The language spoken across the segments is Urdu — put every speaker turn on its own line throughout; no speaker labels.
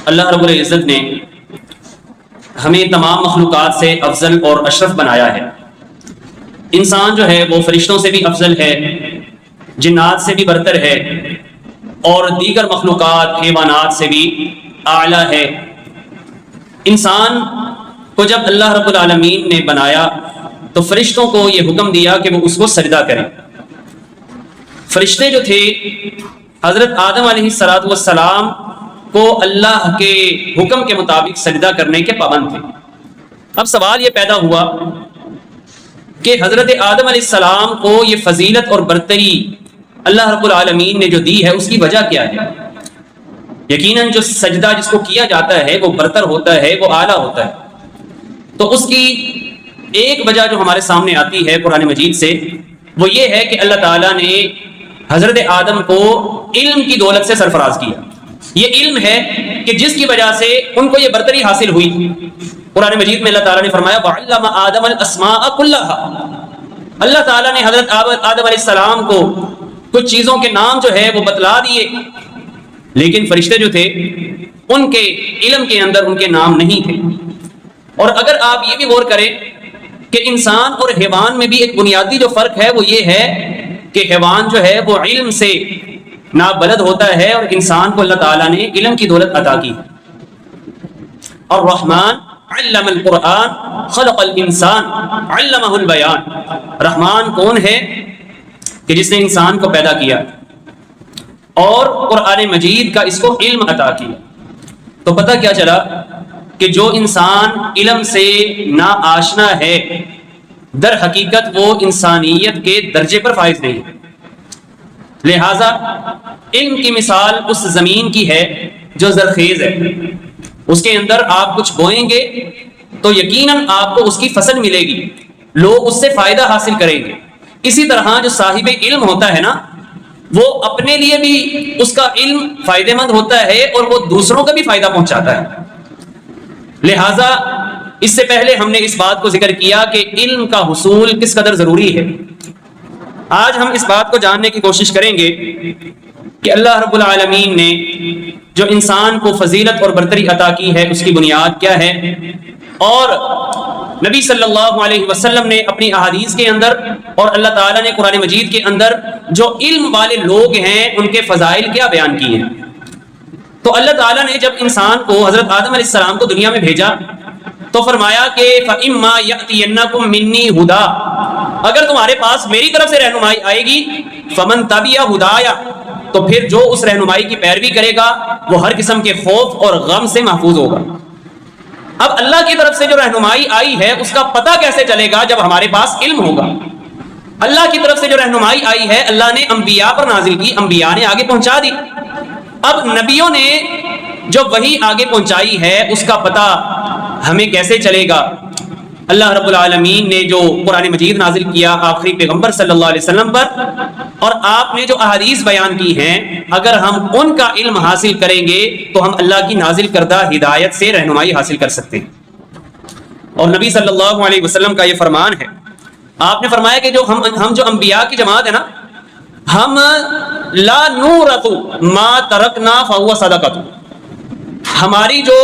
اللہ رب العزت نے ہمیں تمام مخلوقات سے افضل اور اشرف بنایا ہے۔ انسان جو ہے وہ فرشتوں سے بھی افضل ہے، جنات سے بھی برتر ہے، اور دیگر مخلوقات حیوانات سے بھی اعلیٰ ہے۔ انسان کو جب اللہ رب العالمین نے بنایا تو فرشتوں کو یہ حکم دیا کہ وہ اس کو سجدہ کریں۔ فرشتے جو تھے حضرت آدم علیہ السلام کو اللہ کے حکم کے مطابق سجدہ کرنے کے پابند تھے۔ اب سوال یہ پیدا ہوا کہ حضرت آدم علیہ السلام کو یہ فضیلت اور برتری اللہ رب العالمین نے جو دی ہے اس کی وجہ کیا ہے؟ یقیناً جو سجدہ جس کو کیا جاتا ہے وہ برتر ہوتا ہے، وہ اعلیٰ ہوتا ہے۔ تو اس کی ایک وجہ جو ہمارے سامنے آتی ہے قرآن مجید سے وہ یہ ہے کہ اللہ تعالیٰ نے حضرت آدم کو علم کی دولت سے سرفراز کیا۔ یہ علم ہے کہ جس کی وجہ سے ان کو یہ برتری حاصل ہوئی۔ قرآن مجید میں اللہ تعالیٰ نے فرمایا وَعَلَّمَ آدَمَ الْأَسْمَاءَ كُلَّهَا، اللہ تعالیٰ نے حضرت آدم علیہ السلام کو کچھ چیزوں کے نام جو ہے وہ بتلا دیے، لیکن فرشتے جو تھے ان کے علم کے اندر ان کے نام نہیں تھے۔ اور اگر آپ یہ بھی غور کریں کہ انسان اور حیوان میں بھی ایک بنیادی جو فرق ہے وہ یہ ہے کہ حیوان جو ہے وہ علم سے نابلد ہوتا ہے اور انسان کو اللہ تعالیٰ نے علم کی دولت عطا کی۔ الرحمن علم القرآن خلق الانسان علمہ البیان، رحمان کون ہے کہ جس نے انسان کو پیدا کیا اور قرآن مجید کا اس کو علم عطا کیا۔ تو پتہ کیا چلا کہ جو انسان علم سے نا آشنا ہے در حقیقت وہ انسانیت کے درجے پر فائز نہیں ہے۔ لہذا علم کی مثال اس زمین کی ہے جو زرخیز ہے، اس کے اندر آپ کچھ بوئیں گے تو یقیناً آپ کو اس کی فصل ملے گی، لوگ اس سے فائدہ حاصل کریں گے۔ اسی طرح جو صاحب علم ہوتا ہے نا وہ اپنے لیے بھی اس کا علم فائدہ مند ہوتا ہے اور وہ دوسروں کا بھی فائدہ پہنچاتا ہے۔ لہٰذا اس سے پہلے ہم نے اس بات کو ذکر کیا کہ علم کا حصول کس قدر ضروری ہے۔ آج ہم اس بات کو جاننے کی کوشش کریں گے کہ اللہ رب العالمین نے جو انسان کو فضیلت اور برتری عطا کی ہے اس کی بنیاد کیا ہے، اور نبی صلی اللہ علیہ وسلم نے اپنی احادیث کے اندر اور اللہ تعالیٰ نے قرآن مجید کے اندر جو علم والے لوگ ہیں ان کے فضائل کیا بیان کیے ہیں۔ تو اللہ تعالیٰ نے جب انسان کو حضرت آدم علیہ السلام کو دنیا میں بھیجا تو فرمایا کہ فَإِمَّا يَأْتِيَنَّكُم مِّنِّي هُدًى، اگر تمہارے پاس میری طرف سے رہنمائی آئے گی فَمَن تَبِعَ هُدَايَ، تو پھر جو اس رہنمائی کی پیروی کرے گا وہ ہر قسم کے خوف اور غم سے محفوظ ہوگا۔ اب اللہ کی طرف سے جو رہنمائی آئی ہے اس کا پتہ کیسے چلے گا جب ہمارے پاس علم ہوگا۔ اللہ کی طرف سے جو رہنمائی آئی ہے اللہ نے انبیاء پر نازل کی، انبیاء نے آگے پہنچا دی۔ اب نبیوں نے جو وحی آگے پہنچائی ہے اس کا پتہ ہمیں کیسے چلے گا؟ اللہ رب العالمین نے جو قرآن مجید نازل کیا آخری پیغمبر صلی اللہ علیہ وسلم پر، اور آپ نے جو احادیث بیان کی ہیں، اگر ہم ان کا علم حاصل کریں گے تو ہم اللہ کی نازل کردہ ہدایت سے رہنمائی حاصل کر سکتے ہیں۔ اور نبی صلی اللہ علیہ وسلم کا یہ فرمان ہے، آپ نے فرمایا کہ جو ہم جو انبیاء کی جماعت ہے نا، ہم لا نورث ما ترکنا فهو صدقۃ، ہماری جو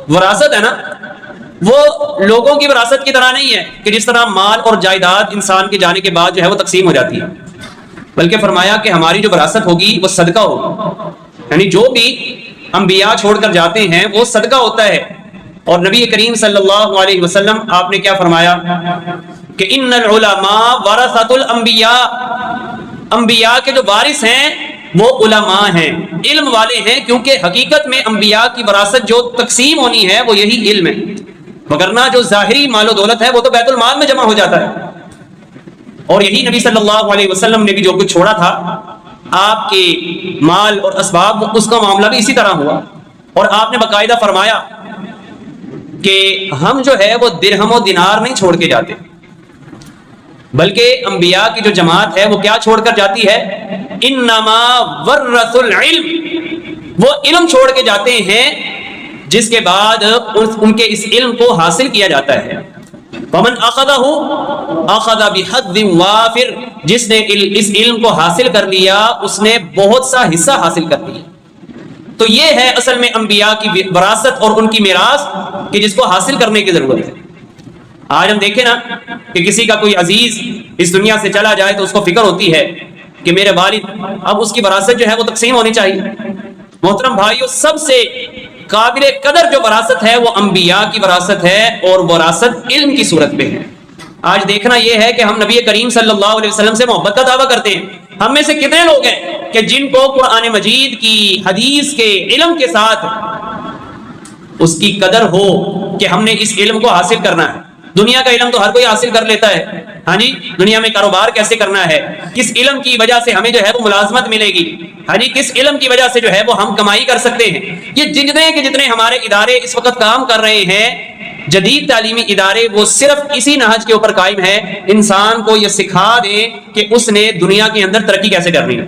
وراثت ہے نا وہ لوگوں کی وراثت کی طرح نہیں ہے کہ جس طرح مال اور جائیداد انسان کے جانے کے بعد جو ہے وہ تقسیم ہو جاتی ہے، بلکہ فرمایا کہ ہماری جو وراثت ہوگی وہ صدقہ ہوگی، یعنی جو بھی انبیاء چھوڑ کر جاتے ہیں وہ صدقہ ہوتا ہے۔ اور نبی کریم صلی اللہ علیہ وسلم آپ نے کیا فرمایا کہ ان العلماء ورثۃ الانبیاء، انبیاء کے جو وارث ہیں وہ علماء ہیں، علم والے ہیں، کیونکہ حقیقت میں انبیاء کی وراثت جو تقسیم ہونی ہے وہ یہی علم ہے، وگرنہ جو ظاہری مال و دولت ہے وہ تو بیت المال میں جمع ہو جاتا ہے۔ اور یہی نبی صلی اللہ علیہ وسلم نے بھی جو کچھ چھوڑا تھا آپ کے مال اور اسباب، اس کا معاملہ بھی اسی طرح ہوا۔ اور آپ نے باقاعدہ فرمایا کہ ہم جو ہے وہ درہم و دینار نہیں چھوڑ کے جاتے، بلکہ انبیاء کی جو جماعت ہے وہ کیا چھوڑ کر جاتی ہے، انما ورث العلم، وہ علم چھوڑ کے جاتے ہیں جس کے بعد ان کے اس علم کو حاصل کیا جاتا ہے۔ فمن اخذہ اخذ بحظ وافر، جس نے اس علم کو حاصل کر لیا اس نے بہت سا حصہ حاصل کر لیا۔ تو یہ ہے اصل میں انبیاء کی وراثت اور ان کی میراث کہ جس کو حاصل کرنے کی ضرورت ہے۔ آج ہم دیکھیں نا کہ کسی کا کوئی عزیز اس دنیا سے چلا جائے تو اس کو فکر ہوتی ہے کہ میرے والد، اب اس کی وراثت جو ہے وہ تقسیم ہونی چاہیے۔ محترم بھائیو، سب سے قابل قدر جو وراثت ہے وہ انبیاء کی وراثت ہے، اور وراثت علم کی صورت میں ہے۔ آج دیکھنا یہ ہے کہ ہم نبی کریم صلی اللہ علیہ وسلم سے محبت کا دعویٰ کرتے ہیں۔ ہم میں سے کتنے لوگ ہیں کہ جن کو قرآن مجید کی، حدیث کے علم کے ساتھ اس کی قدر ہو کہ ہم نے اس علم کو حاصل کرنا ہے۔ دنیا کا علم تو ہر کوئی حاصل کر لیتا ہے، ہاں جی، دنیا میں کاروبار کیسے کرنا ہے، کس علم کی وجہ سے ہمیں جو ہے وہ ملازمت ملے گی، ہاں جی، کس علم کی وجہ سے جو ہے وہ ہم کمائی کر سکتے ہیں۔ یہ جتنے ہمارے ادارے اس وقت کام کر رہے ہیں، جدید تعلیمی ادارے، وہ صرف اسی نہج کے اوپر قائم ہے، انسان کو یہ سکھا دیں کہ اس نے دنیا کے اندر ترقی کیسے کرنی ہے۔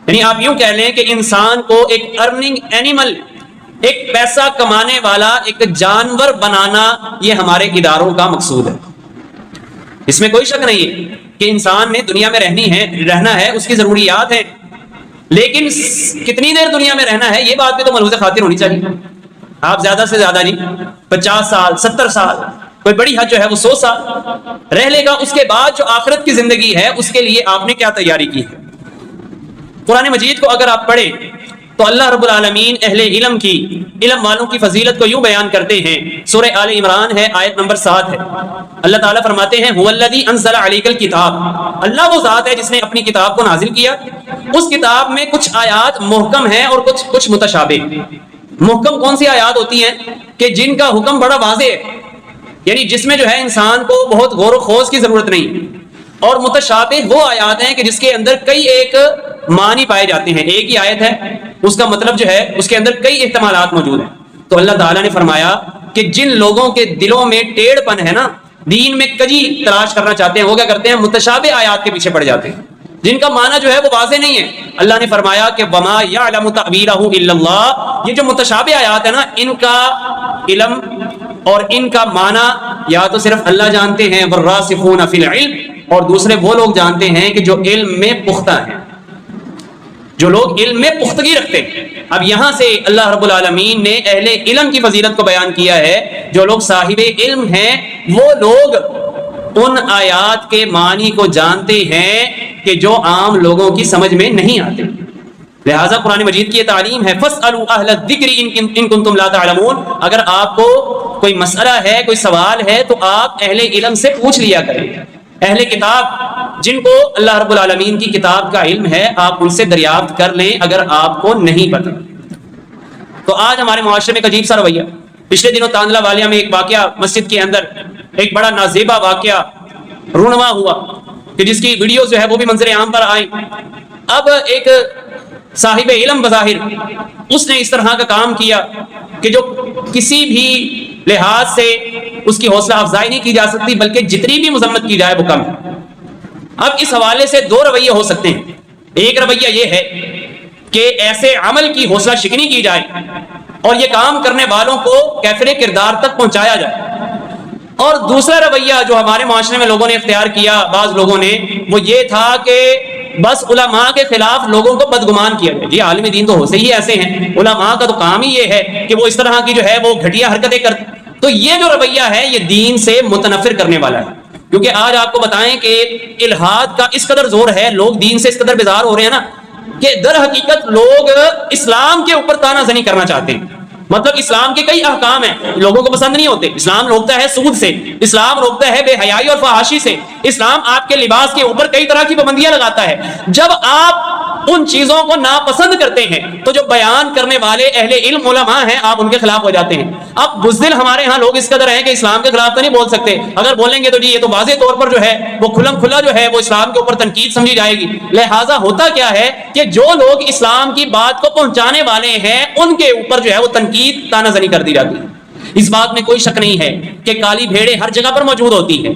یعنی آپ یوں کہہ لیں کہ انسان کو ایک ارننگ اینیمل، ایک پیسہ کمانے والا ایک جانور بنانا، یہ ہمارے اداروں کا مقصود ہے۔ اس میں کوئی شک نہیں ہے کہ انسان نے دنیا میں رہنا ہے، اس کی ضروریات ہیں، لیکن کتنی دیر دنیا میں رہنا ہے یہ بات بھی تو ملحوظ خاطر ہونی چاہیے۔ آپ زیادہ سے زیادہ نہیں 50 سال 70 سال، کوئی بڑی حد جو ہے وہ 100 سال رہ لے گا۔ اس کے بعد جو آخرت کی زندگی ہے اس کے لیے آپ نے کیا تیاری کی ہے؟ قرآن مجید کو اگر آپ پڑھیں تو اللہ رب العالمین اہل علم کی، علم والوں کی فضیلت کو یوں بیان کرتے ہیں۔ سورہ آل عمران ہے، آیت نمبر 7 ہے۔ اللہ تعالیٰ فرماتے ہیں هو الذی انزل علیک الکتاب، اللہ وہ ذات ہے جس نے اپنی کتاب کو نازل کیا۔ اس کتاب میں کچھ آیات محکم ہیں اور کچھ متشابہ۔ محکم کون سی آیات ہوتی ہیں کہ جن کا حکم بڑا واضح ہے، یعنی جس میں جو ہے انسان کو بہت غور و خوض کی ضرورت نہیں، اور متشابہ وہ آیات ہیں کہ جس کے اندر کئی ایک معنی پائے جاتے ہیں۔ ایک ہی آیت ہے، اس کا مطلب جو ہے اس کے اندر کئی احتمالات موجود ہیں۔ تو اللہ تعالیٰ نے فرمایا کہ جن لوگوں کے دلوں میں ٹیڑھ پن ہے نا، دین میں کجی تلاش کرنا چاہتے ہیں، وہ کیا کرتے ہیں؟ متشابہ آیات کے پیچھے پڑ جاتے ہیں جن کا معنی جو ہے وہ واضح نہیں ہے۔ اللہ نے فرمایا کہ وما یعلم تأویلہ الا اللہ، یہ جو متشابہ آیات ہے نا، ان کا علم اور ان کا معنی یا تو صرف اللہ جانتے ہیں، والراسخون فی العلم، اور دوسرے وہ لوگ جانتے ہیں کہ جو علم میں پختہ ہیں، جو لوگ علم میں پختگی رکھتے ہیں۔ اب یہاں سے اللہ رب العالمین نے اہل علم کی فضیلت کو بیان کیا ہے۔ جو لوگ صاحب علم ہیں وہ لوگ ان آیات کے معنی کو جانتے ہیں کہ جو عام لوگوں کی سمجھ میں نہیں آتے۔ لہٰذا قرآن مجید کی یہ تعلیم ہے، فَاسْأَلُوا أَهْلَ الذِّكْرِ إِن كُنتُمْ لَا تَعْلَمُونَ، اگر آپ کو کوئی مسئلہ ہے، کوئی سوال ہے تو آپ اہل علم سے پوچھ لیا کریں۔ اہل کتاب جن کو اللہ رب العالمین کی کتاب کا علم ہے، آپ ان سے دریافت کر لیں اگر آپ کو نہیں پتہ۔ تو آج ہمارے معاشرے میں ایک عجیب سا رویہ، پچھلے دنوں تاندلہ والیہ میں ایک واقعہ مسجد کے اندر ایک بڑا نازیبا واقعہ رونما ہوا کہ جس کی ویڈیوز جو ہے وہ بھی منظر عام پر آئیں۔ اب ایک صاحب علم بظاہر اس نے اس طرح کا کام کیا کہ جو کسی بھی لحاظ سے اس کی حوصلہ افزائی نہیں کی جا سکتی، بلکہ جتنی بھی مذمت کی جائے وہ کم ہے۔ اب اس حوالے سے دو رویے ہو سکتے ہیں۔ ایک رویہ یہ ہے کہ ایسے عمل کی حوصلہ شکنی کی جائے اور یہ کام کرنے والوں کو کیفر کردار تک پہنچایا جائے، اور دوسرا رویہ جو ہمارے معاشرے میں لوگوں نے اختیار کیا، بعض لوگوں نے، وہ یہ تھا کہ بس علماء کے خلاف لوگوں کو بدگمان کیا گیا۔ جی عالم دین تو ہوتے ہی ایسے ہیں، علماء کا تو کام ہی یہ ہے کہ وہ اس طرح کی جو ہے وہ گھٹیا حرکتیں کرتے۔ تو یہ جو رویہ ہے یہ دین سے متنفر کرنے والا ہے، کیونکہ آج آپ کو بتائیں کہ الہاد کا اس قدر زور ہے، لوگ دین سے اس قدر بیزار ہو رہے ہیں نا کہ در حقیقت لوگ اسلام کے اوپر تانا زنی کرنا چاہتے ہیں۔ مطلب اسلام کے کئی احکام ہیں لوگوں کو پسند نہیں ہوتے۔ اسلام روکتا ہے سود سے، اسلام روکتا ہے بے حیائی اور فحاشی سے، اسلام آپ کے لباس کے اوپر کئی طرح کی پابندیاں لگاتا ہے۔ جب آپ ان چیزوں کو ناپسند کرتے ہیں تو جو بیان کرنے والے اہل علم علماء ہیں آپ ان کے خلاف ہو جاتے ہیں۔ اب بزدل ہمارے ہاں لوگ اس قدر ہیں کہ اسلام کے خلاف تو نہیں بول سکتے، اگر بولیں گے تو جی یہ تو واضح طور پر جو ہے وہ کھلم کھلا جو ہے وہ اسلام کے اوپر تنقید سمجھی جائے گی۔ لہٰذا ہوتا کیا ہے کہ جو لوگ اسلام کی بات کو پہنچانے والے ہیں ان کے اوپر جو ہے وہ تنقید تانا زنی کر دی جاتی ہے۔ اس بات میں کوئی شک نہیں ہے کہ کالی بھیڑیں ہر جگہ پر موجود ہوتی ہیں۔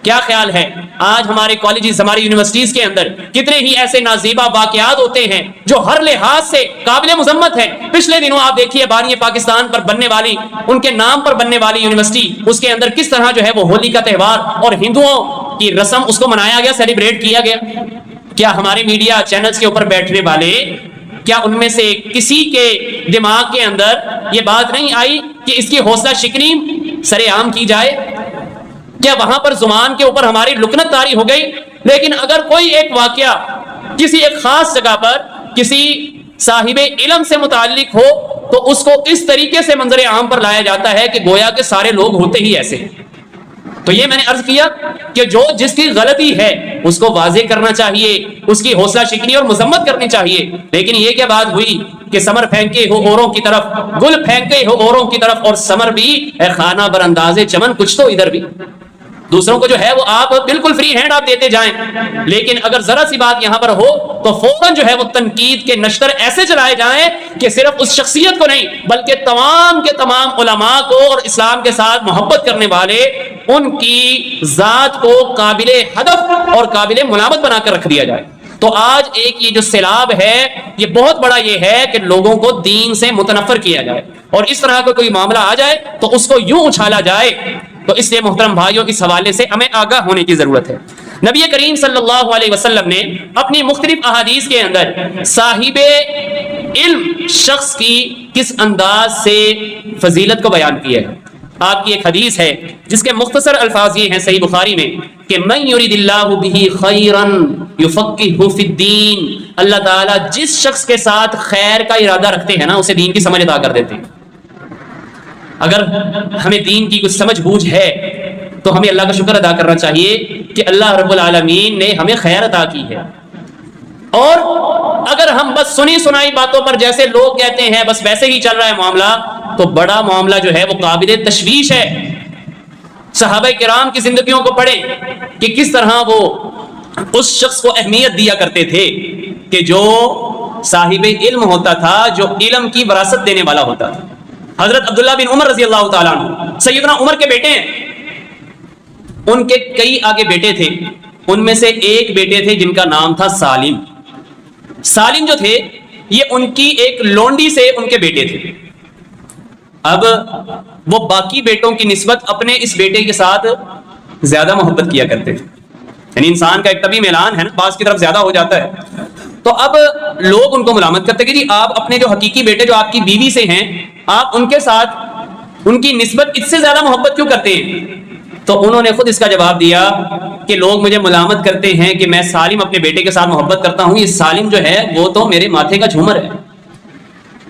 کیا خیال ہے آج ہمارے کالجز، ہماری یونیورسٹیز کے اندر کتنے ہی ایسے نازیبا واقعات ہوتے ہیں جو ہر لحاظ سے قابل مذمت ہیں۔ پچھلے دنوں آپ دیکھیے بانی پاکستان پر بننے والی، ان کے نام پر بننے والی یونیورسٹی، اس کے اندر کس طرح جو ہے وہ ہولی کا تہوار اور ہندوؤں کی رسم اس کو منایا گیا، سیلیبریٹ کیا گیا۔ کیا ہمارے میڈیا چینلز کے اوپر بیٹھنے والے کیا ان میں سے کسی کے دماغ کے اندر یہ بات نہیں آئی کہ اس کی حوصلہ شکنی سر عام کی جائے؟ کیا وہاں پر زبان کے اوپر ہماری لکنت طاری ہو گئی؟ لیکن اگر کوئی ایک واقعہ کسی ایک خاص جگہ پر کسی صاحب علم سے متعلق ہو تو اس کو اس طریقے سے منظر عام پر لایا جاتا ہے کہ گویا کہ سارے لوگ ہوتے ہی ایسے ہیں۔ تو یہ میں نے عرض کیا کہ جو جس کی غلطی ہے اس کو واضح کرنا چاہیے، اس کی حوصلہ شکنی اور مذمت کرنی چاہیے۔ لیکن یہ کیا بات ہوئی کہ سمر پھینکے ہو اوروں کی طرف، گل پھینکے ہو اوروں کی طرف، اور سمر بھی اے خانہ بر انداز چمن، کچھ تو ادھر بھی دوسروں کو جو ہے وہ آپ بالکل فری ہینڈ آپ دیتے جائیں، لیکن اگر ذرا سی بات یہاں پر ہو تو فوراً جو ہے وہ تنقید کے نشتر ایسے چلائے جائیں کہ صرف اس شخصیت کو نہیں بلکہ تمام کے تمام علماء کو اور اسلام کے ساتھ محبت کرنے والے ان کی ذات کو قابل ہدف اور قابل ملامت بنا کر رکھ دیا جائے۔ تو آج ایک یہ جو سیلاب ہے یہ بہت بڑا یہ ہے کہ لوگوں کو دین سے متنفر کیا جائے، اور اس طرح کا کوئی معاملہ آ جائے تو اس کو یوں اچھالا جائے۔ تو اس لیے محترم بھائیوں اس حوالے سے ہمیں آگاہ ہونے کی ضرورت ہے۔ نبی کریم صلی اللہ علیہ وسلم نے اپنی مختلف احادیث کے اندر صاحب علم شخص کی کس انداز سے فضیلت کو بیان کیا ہے۔ آپ کی ایک حدیث ہے جس کے مختصر الفاظ یہ ہیں صحیح بخاری میں کہ من یرید اللہ بہ خیرا یفقہہ فی الدین، اللہ تعالیٰ جس شخص کے ساتھ خیر کا ارادہ رکھتے ہیں نا اسے دین کی سمجھ عطا کر دیتے ہیں۔ اگر ہمیں دین کی کچھ سمجھ بوجھ ہے تو ہمیں اللہ کا شکر ادا کرنا چاہیے کہ اللہ رب العالمین نے ہمیں خیر عطا کی ہے، اور اگر ہم بس سنی سنائی باتوں پر جیسے لوگ کہتے ہیں بس ویسے ہی چل رہا ہے معاملہ، تو بڑا معاملہ جو ہے وہ قابل تشویش ہے۔ صحابہ کرام کی زندگیوں کو پڑھیں کہ کس طرح وہ اس شخص کو اہمیت دیا کرتے تھے کہ جو صاحب علم ہوتا تھا، جو علم کی وراثت دینے والا ہوتا تھا۔ حضرت عبداللہ بن عمر رضی اللہ تعالیٰ عنہ سیدنا عمر کے بیٹے ہیں، ان کے کئی آگے بیٹے تھے، ان میں سے ایک بیٹے تھے جن کا نام تھا سالم۔ سالم جو تھے یہ ان کی ایک لونڈی سے ان کے بیٹے تھے۔ اب وہ باقی بیٹوں کی نسبت اپنے اس بیٹے کے ساتھ زیادہ محبت کیا کرتے تھے، یعنی انسان کا ایک طبیعی میلان ہے نا، بعض کی طرف زیادہ ہو جاتا ہے۔ تو اب لوگ ان کو ملامت کرتے کہ جی آپ اپنے جو حقیقی بیٹے جو آپ کی بیوی سے ہیں آپ ان کے ساتھ ان کی نسبت اس سے زیادہ محبت کیوں کرتے ہیں؟ تو انہوں نے خود اس کا جواب دیا کہ لوگ مجھے ملامت کرتے ہیں کہ میں سالم اپنے بیٹے کے ساتھ محبت کرتا ہوں، یہ سالم جو ہے وہ تو میرے ماتھے کا جھومر ہے۔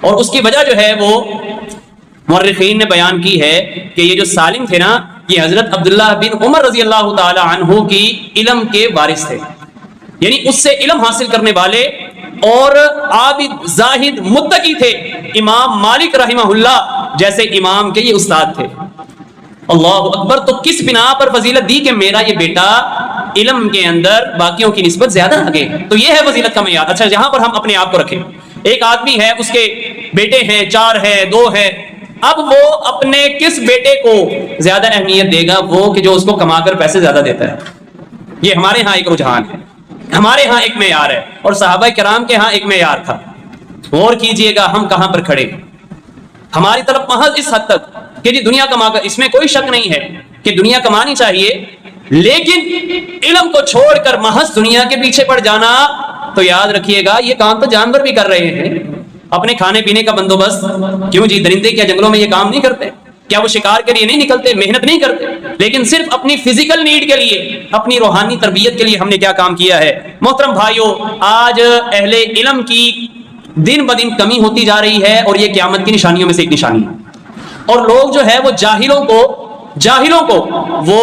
اور اس کی وجہ جو ہے وہ مورخین نے بیان کی ہے کہ یہ جو سالم تھے نا یہ حضرت عبداللہ بن عمر رضی اللہ تعالی عنہ کی علم کے وارث تھے، یعنی اس سے علم حاصل کرنے والے اور عابد زاہد متقی تھے۔ امام مالک رحمہ اللہ جیسے امام کے یہ استاد تھے۔ اللہ اکبر! تو کس بنا پر فضیلت دی کہ میرا یہ بیٹا علم کے اندر باقیوں کی نسبت زیادہ آگے، تو یہ ہے فضیلت کا معیار۔ اچھا جہاں پر ہم اپنے آپ کو رکھیں، ایک آدمی ہے اس کے بیٹے ہیں، 4 ہیں، 2 ہیں، اب وہ اپنے کس بیٹے کو زیادہ اہمیت دے گا؟ وہ کہ جو اس کو کما کر پیسے زیادہ دیتا ہے۔ یہ ہمارے ہاں ایک رجحان ہے، ہمارے ہاں ایک معیار ہے، اور صحابہ کرام کے ہاں ایک معیار تھا۔ غور کیجئے گا ہم کہاں پر کھڑے ہیں۔ ہماری طرف محض اس حد تک کہ جی دنیا کما کر، اس میں کوئی شک نہیں ہے کہ دنیا کمانی چاہیے، لیکن علم کو چھوڑ کر محض دنیا کے پیچھے پڑ جانا، تو یاد رکھیے گا یہ کام تو جانور بھی کر رہے ہیں۔ اپنے کھانے پینے کا بندوبست کیوں جی، درندے کیا جنگلوں میں یہ کام نہیں کرتے؟ کیا وہ شکار کے لیے نہیں نکلتے، محنت نہیں کرتے؟ لیکن صرف اپنی فزیکل نیڈ کے لیے، اپنی روحانی تربیت کے لیے ہم نے کیا کام کیا ہے؟ محترم بھائیوں، آج اہل علم کی دن بدن کمی ہوتی جا رہی ہے، اور یہ قیامت کی نشانیوں میں سے ایک نشانی ہے۔ اور لوگ جو ہے وہ جاہلوں کو وہ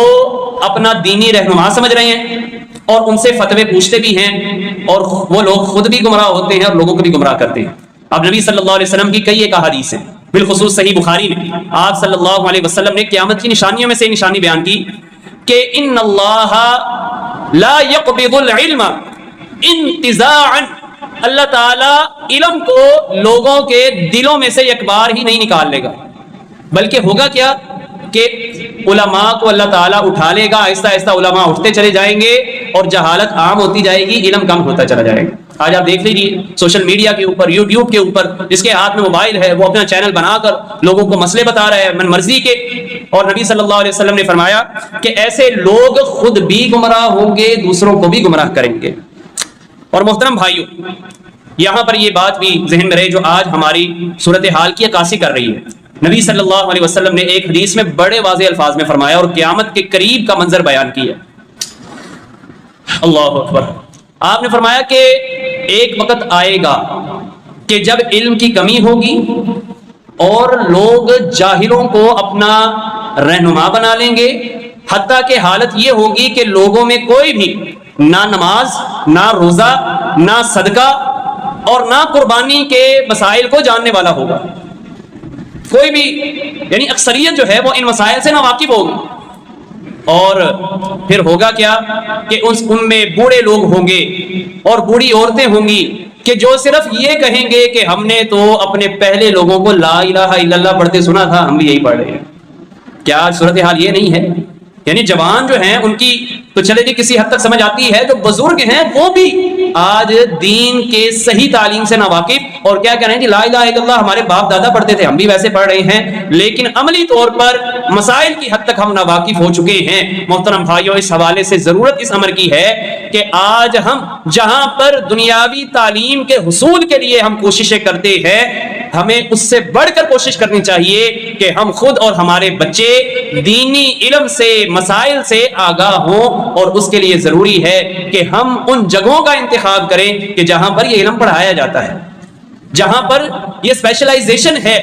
اپنا دینی رہنما سمجھ رہے ہیں، اور ان سے فتوے پوچھتے بھی ہیں، اور وہ لوگ خود بھی گمراہ ہوتے ہیں اور لوگوں کو بھی گمراہ کرتے ہیں۔ اب نبی صلی اللہ علیہ وسلم کی کئی ایک احادیث ہیں، بالخصوص صحیح بخاری میں آپ صلی اللہ علیہ وسلم نے قیامت کی نشانیوں میں سے نشانی بیان کی کہ ان اللہ لا يقبض العلم انتزاعا، اللہ تعالیٰ علم کو لوگوں کے دلوں میں سے ایک بار ہی نہیں نکال لے گا، بلکہ ہوگا کیا کہ علماء کو اللہ تعالیٰ اٹھا لے گا، آہستہ آہستہ علماء اٹھتے چلے جائیں گے اور جہالت عام ہوتی جائے گی، علم کم ہوتا چلا جائے گا۔ آج آپ دیکھ لیجیے سوشل میڈیا کے اوپر، یوٹیوب کے اوپر، جس کے ہاتھ میں موبائل ہے وہ اپنا چینل بنا کر لوگوں کو مسئلے بتا رہا ہے من مرضی کے، اور نبی صلی اللہ علیہ وسلم نے فرمایا کہ ایسے لوگ خود بھی گمراہ ہوں گے، دوسروں کو بھی گمراہ کریں گے۔ اور محترم بھائیوں، یہاں پر یہ بات بھی ذہن میں رہے جو آج ہماری صورتحال کی عکاسی کر رہی ہے۔ نبی صلی اللہ علیہ وسلم نے ایک حدیث میں بڑے واضح الفاظ میں فرمایا اور قیامت کے قریب کا منظر بیان کیا۔ اللہ اکبر۔ آپ نے فرمایا کہ ایک وقت آئے گا کہ جب علم کی کمی ہوگی اور لوگ جاہلوں کو اپنا رہنما بنا لیں گے، حتیٰ کہ حالت یہ ہوگی کہ لوگوں میں کوئی بھی نہ نماز، نہ روزہ، نہ صدقہ اور نہ قربانی کے مسائل کو جاننے والا ہوگا۔ کوئی بھی یعنی اکثریت جو ہے وہ ان مسائل سے ناواقف ہوگی۔ اور پھر ہوگا کیا کہ ان میں بوڑھے لوگ ہوں گے اور بوڑھی عورتیں ہوں گی کہ جو صرف یہ کہیں گے کہ ہم نے تو اپنے پہلے لوگوں کو لا الہ الا اللہ پڑھتے سنا تھا، ہم بھی یہی پڑھ رہے ہیں۔ کیا صورتحال یہ نہیں ہے؟ یعنی جوان جو ہیں ان کی تو چلے جی کسی حد تک سمجھ آتی ہے، جو بزرگ ہیں وہ بھی آج دین کے صحیح تعلیم سے ناواقف، اور کیا کہہ رہے ہیں جی لا الہ الا اللہ ہمارے باپ دادا پڑھتے تھے، ہم بھی ویسے پڑھ رہے ہیں، لیکن عملی طور پر مسائل کی حد تک ہم ناواقف ہو چکے ہیں۔ محترم بھائیوں، اس حوالے سے ضرورت اس امر کی ہے کہ آج ہم جہاں پر دنیاوی تعلیم کے حصول کے لیے ہم کوششیں کرتے ہیں، ہمیں اس سے بڑھ کر کوشش کرنی چاہیے کہ ہم خود اور ہمارے بچے دینی علم سے، مسائل سے آگاہ ہوں، اور اس کے لیے ضروری ہے کہ ہم ان جگہوں کا انتخاب کریں کہ جہاں پر یہ علم پڑھایا جاتا ہے، جہاں پر یہ اسپیشلائزیشن ہے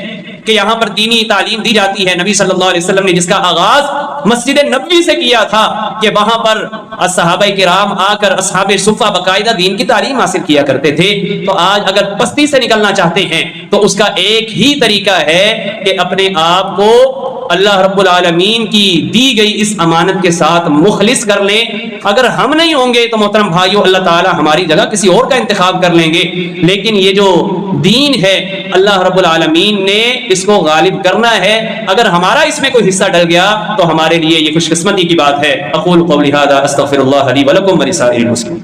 کہ یہاں پر دینی تعلیم دی جاتی ہے۔ نبی صلی اللہ علیہ وسلم نے جس کا آغاز مسجد نبوی سے کیا تھا کہ وہاں پر صحابہ کرام آ کر اصحاب صفہ باقاعدہ دین کی تعلیم حاصل کیا کرتے تھے۔ تو آج اگر پستی سے نکلنا چاہتے ہیں تو اس کا ایک ہی طریقہ ہے کہ اپنے آپ کو اللہ رب العالمین کی دی گئی اس امانت کے ساتھ مخلص کر لیں۔ اگر ہم نہیں ہوں گے تو محترم بھائیوں اللہ تعالی ہماری جگہ کسی اور کا انتخاب کر لیں گے، لیکن یہ جو دین ہے اللہ رب العالمین نے اس کو غالب کرنا ہے۔ اگر ہمارا اس میں کوئی حصہ ڈل گیا تو ہمارے لیے یہ خوش قسمتی کی بات ہے۔ اقول قولی ھذا استغفر اللہ لی ولکم ولسائر المسلمین۔